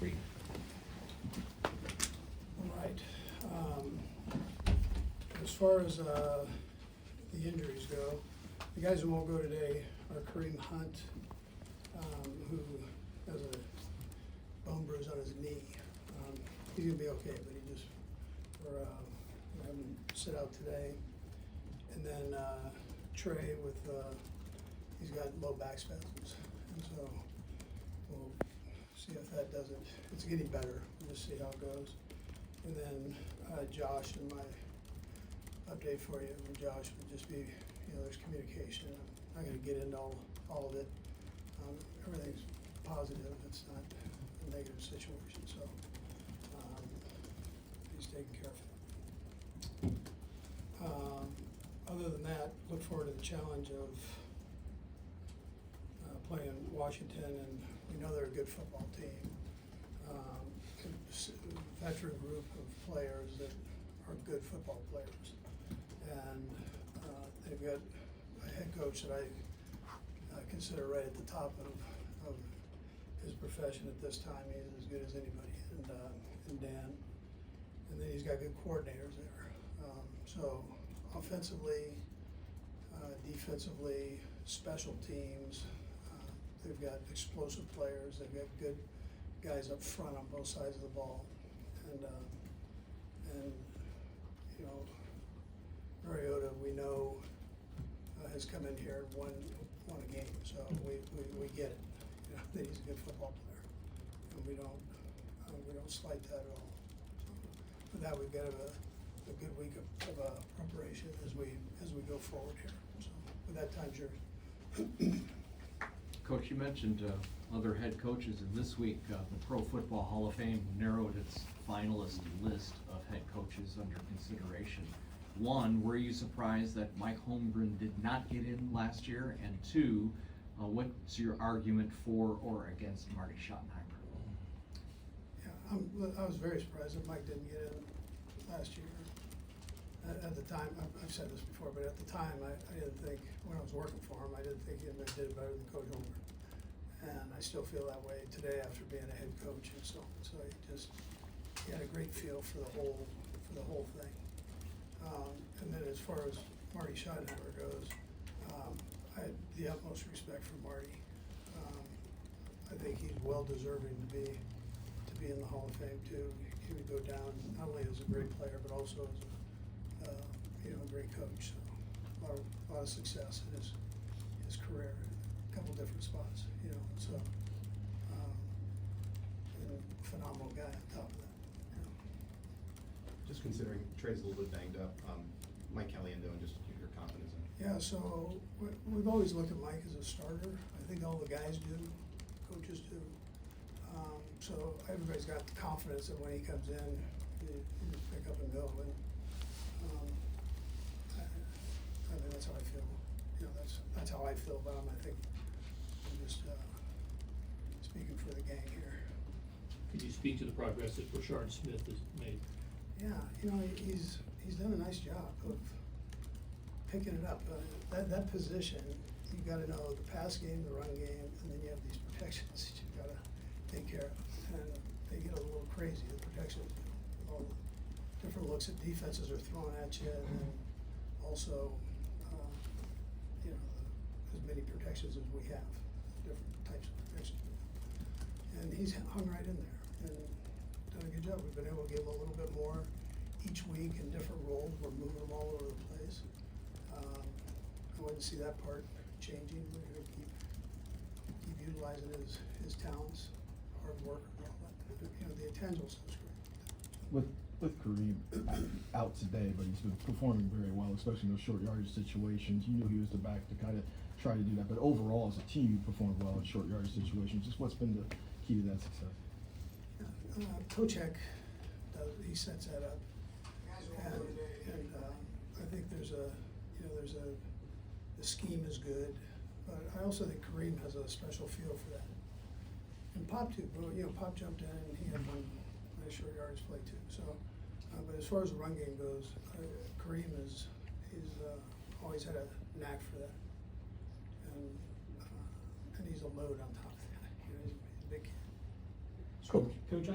Reid. All right. As far as the injuries go, the guys who won't go today are Kareem Hunt, who has a bone bruise on his knee. He's gonna be okay, but he just, we're having him sit out today. And then Trey with, he's got low back spasms, and so we'll see if that doesn't, it's getting better, we'll just see how it goes. And then Josh, and my update for you with Josh would just be, there's communication. I'm not gonna get into all of it. Everything's positive, it's not a negative situation, so he's taken care of. Other than that, look forward to the challenge of playing Washington, and we know they're a good football team. A veteran group of players that are good football players. And they've got a head coach that I consider right at the top of his profession at this time. He's as good as anybody, and Dan. And then he's got good coordinators there. So offensively, defensively, special teams, they've got explosive players. They've got good guys up front on both sides of the ball, and Mariota, we know, has come in here and won a game, so we get it. That he's a good football player, and we don't slight that at all. So for that, we've got a good week of preparation as we go forward here. So with that, time's yours. Coach, you mentioned other head coaches, and this week the Pro Football Hall of Fame narrowed its finalist list of head coaches under consideration. One, were you surprised that Mike Holmgren did not get in last year? And two, what's your argument for or against Marty Schottenheimer? Yeah, I was very surprised that Mike didn't get in last year. At the time, I've said this before, but at the time, I didn't think, when I was working for him, I didn't think he did it better than Coach Holmgren. And I still feel that way today after being a head coach and so on. So he had a great feel for the whole thing. And then as far as Marty Schottenheimer goes, I had the utmost respect for Marty. I think he's well deserving to be in the Hall of Fame too. He would go down not only as a great player, but also as a great coach. So a lot of success in his career, a couple different spots, so and a phenomenal guy on top of that. Just considering Trey's a little bit banged up, Mike Caliendo, and just your confidence in him. Yeah, so we've always looked at Mike as a starter. I think all the guys do, coaches do. So everybody's got the confidence that when he comes in, you just pick up and go. And I mean, that's how I feel. That's how I feel about him. I think I'm just speaking for the gang here. Could you speak to the progress that Rashard Smith has made? Yeah, he's done a nice job of picking it up. That position, you got to know the pass game, the run game, and then you have these protections that you got to take care of. And they get a little crazy, the protections. All the different looks at defenses are thrown at you, and then also, as many protections as we have, different types of protections. And he's hung right in there and done a good job. We've been able to give him a little bit more each week in different roles. We're moving them all over the place. I wouldn't see that part changing. We're going to keep utilizing his talents, hard work, and all that. The intangibles is great. With Kareem out today, but he's been performing very well, especially in those short yardage situations. You knew he was the back to kind of try to do that, but overall as a team, you performed well in short yardage situations. Just what's been the key to that success? Coach Heck he sets that up, and I think the scheme is good, but I also think Kareem has a special feel for that. And Pop too, Pop jumped in and he had one nice short yardage play too. So, but as far as the run game goes, Kareem he's always had a knack for that, and he's a load on top of that. He's a big kid. Coach. Coach, I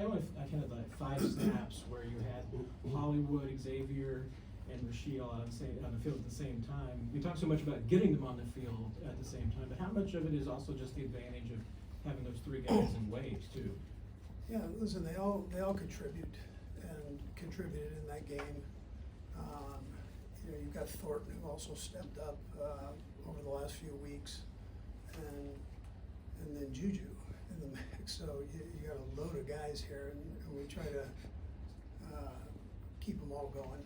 counted like 5 snaps where you had Hollywood, Xavier, and Rasheed all on the field at the same time. We talk so much about getting them on the field at the same time, but how much of it is also just the advantage of having those 3 guys in waves too? Yeah, listen, they all contribute and contributed in that game. You know, you've got Thornton who also stepped up over the last few weeks, and then Juju in the mix. So you got a load of guys here, and we try to keep them all going.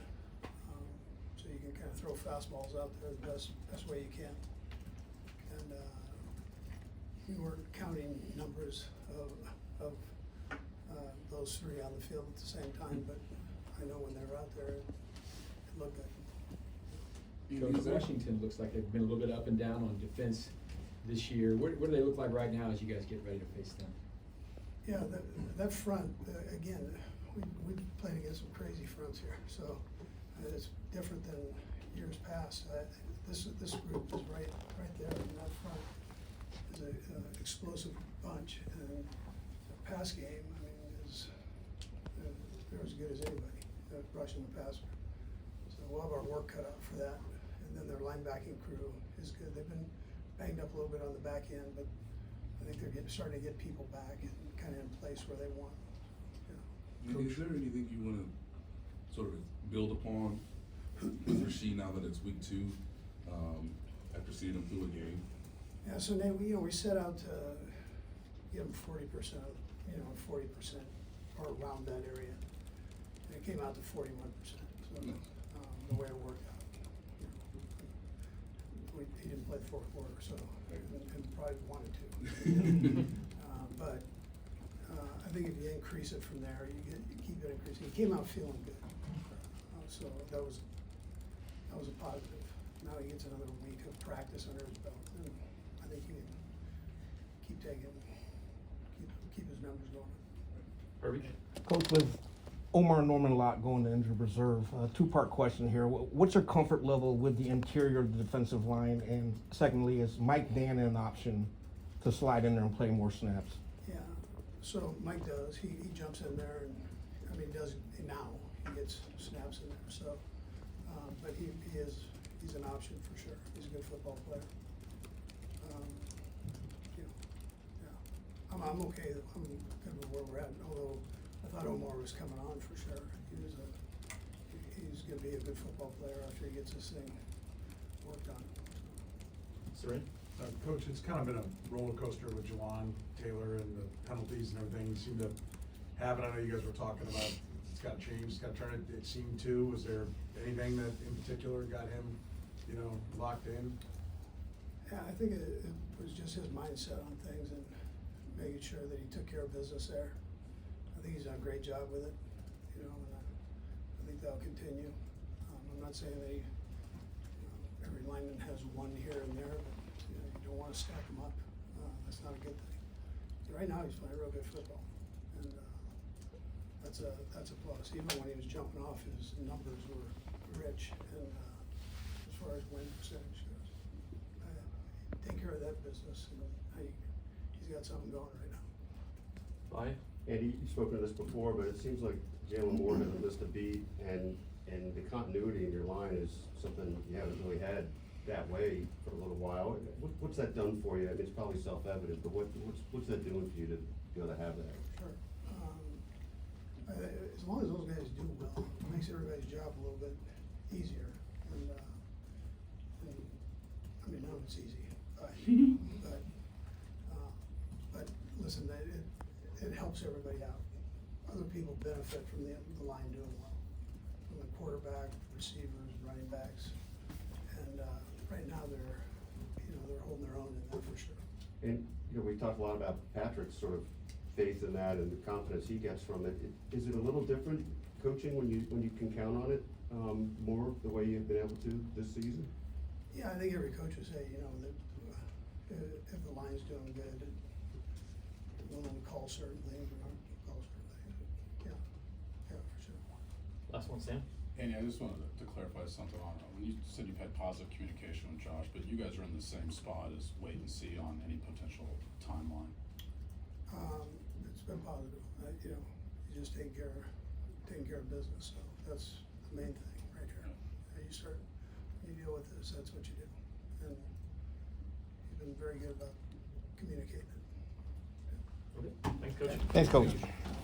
So you can kind of throw fastballs out there the best way you can. And we weren't counting numbers of those 3 on the field at the same time, but I know when they were out there, it looked good. Coach, Washington looks like they've been a little bit up and down on defense this year. What do they look like right now as you guys get ready to face them? Yeah, that front, again, we've played against some crazy fronts here, so it's different than years past. This group is right there in that front is an explosive bunch, and the pass game, I mean, they're as good as anybody rushing the passer. So we'll have our work cut out for that, and then their linebacking crew is good. They've been banged up a little bit on the back end, but I think they're starting to get people back and kind of in place where they want. And is there anything you want to sort of build upon with Rasheed now that it's week 2, after seeing him through a game? Yeah, so Nate, we set out to give him 40%, 40% or around that area. And it came out to 41%. So the way it worked out, he didn't play the 4th quarter, so and probably wanted to. But I think if you increase it from there, you keep it increasing. He came out feeling good, so that was a positive. Now he gets another week of practice under his belt, and I think he can keep his numbers going. Herbie? Coach, with Omar Norman Lott going to injured reserve, 2-part question here. What's your comfort level with the interior of the defensive line? And secondly, is Mike Dan an option to slide in there and play more snaps? Yeah, so Mike does. He jumps in there, and I mean, does now. He gets snaps in there. So, but he's an option for sure. He's a good football player. Yeah, I'm okay. I'm good with where we're at. Although I thought Omar was coming on for sure. He's going to be a good football player after he gets this thing worked on. Seren? Coach, it's kind of been a roller coaster with Jawan Taylor and the penalties and everything. You seem to have it. I know you guys were talking about it's got to change, it's got to turn it. It seemed to. Was there anything that in particular got him, locked in? Yeah, I think it was just his mindset on things and making sure that he took care of business there. I think he's done a great job with it, and I think that'll continue. I'm not saying that every lineman has one here and there, but you don't want to stack them up. That's not a good thing. Right now, he's playing real good football, and that's a plus. Even when he was jumping off, his numbers were rich, and as far as win percentage goes, take care of that business, and he's got something going right now. Bye. Andy, you've spoken to this before, but it seems like Jalen Moore hasn't missed a beat, and the continuity in your line is something you haven't really had that way for a little while. What's that done for you? I mean, it's probably self-evident, but what's that doing for you to be able to have that? Sure. As long as those guys do well, it makes everybody's job a little bit easier. And I mean, none of it's easy, but listen, it helps everybody out. Other people benefit from the line doing well, from the quarterback, receivers, running backs, and right now they're holding their own in that for sure. And, we talked a lot about Patrick's sort of faith in that and the confidence he gets from it. Is it a little different coaching when you can count on it more the way you've been able to this season? Yeah, I think every coach would say, that if the line's doing good, we're willing to call certain things, we're not gonna call certain things. Yeah, for sure. Last one, Sam? Andy, I just wanted to clarify something on, when you said you've had positive communication with Josh, but you guys are in the same spot as wait and see on any potential timeline. It's been positive. You know, you just taking care of business, so that's the main thing right here. You deal with this, that's what you do. And you've been very good about communicating it. Okay, thanks, Coach. Thanks, Coach.